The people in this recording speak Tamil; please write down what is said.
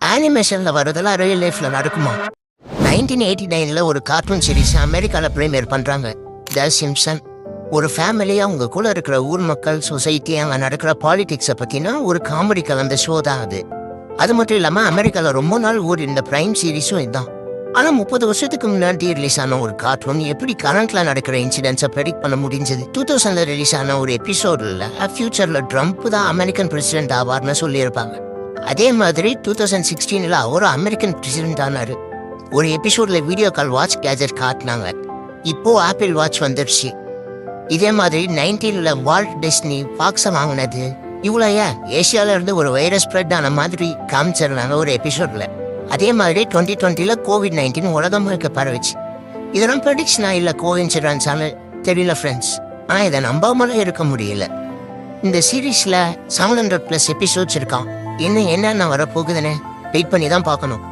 அனிமேஷன்ல வரதெல்லாம் ரியல் லைஃப்ல நடக்குமா? 1989ல ஒரு கார்ட்டூன் சீரிஸ் அமெரிக்கால பிரீமியர் பண்றாங்க. த சிம்ப்சன். ஒரு ஃபேமிலியா அவங்க கூட இருக்கிற ஊர் மக்கள், சொசைட்டி, அங்க நடக்கிற பாலிடிக்ஸை பத்தினா ஒரு காமெடி கலந்த ஷோ தான் அது. அது மட்டும் இல்லாம அமெரிக்கால ரொம்ப நாள் ஊர் இந்த பிரைம் சீரிஸும் இதுதான். ஆனா 30 வருஷத்துக்கு முன்னாடி ரிலீஸ் ஆன ஒரு கார்ட்டூன் எப்படி கரண்ட்ல நடக்கிற இன்சிடென்ட்ஸை ப்ரெடிக்ட் பண்ண முடிஞ்சது? 2000ல ரிலீஸ் ஆன ஒரு எபிசோட்ல ஃபியூச்சர்ல ட்ரம்ப் தான் அமெரிக்கன் பிரசிடென்ட் ஆவார்னு சொல்லியிருப்பாங்க. அதே மாதிரி 2016ல ஒரு அமெரிக்கன் பிரசிடென்ட் ஆனாரு. ஒரு எபிசோட்ல வீடியோ கால் வாட்ச் கேஜெட் காட்டினாங்க. இப்போ ஆப்பிள் வாட்ச் வந்துருச்சு. இதே மாதிரி 19ல வால்ட் டிஸ்னி பாக்ஸை வாங்கினது. இவ்வளோ ஏன் ஏசியால இருந்து ஒரு வைரஸ் ஸ்ப்ரெட் ஆன மாதிரி காமிச்சிருந்தாங்க ஒரு எபிசோட்ல. அதே மாதிரி 2020ல COVID-19 உலகம் முழுக்க பரவிச்சு. இதெல்லாம் ப்ரெடிக்ஷனா இல்லை கோஇன்சிடென்ஸானு தெரியல ஃப்ரெண்ட்ஸ். ஆனால் இதை நம்பாமலே இருக்க முடியல. இந்த சீரீஸில் 700+ எபிசோட்ஸ் இருக்கான். இன்னும் என்னென்ன வரப்போகுதுன்னு வெயிட் பண்ணி தான் பார்க்கணும்.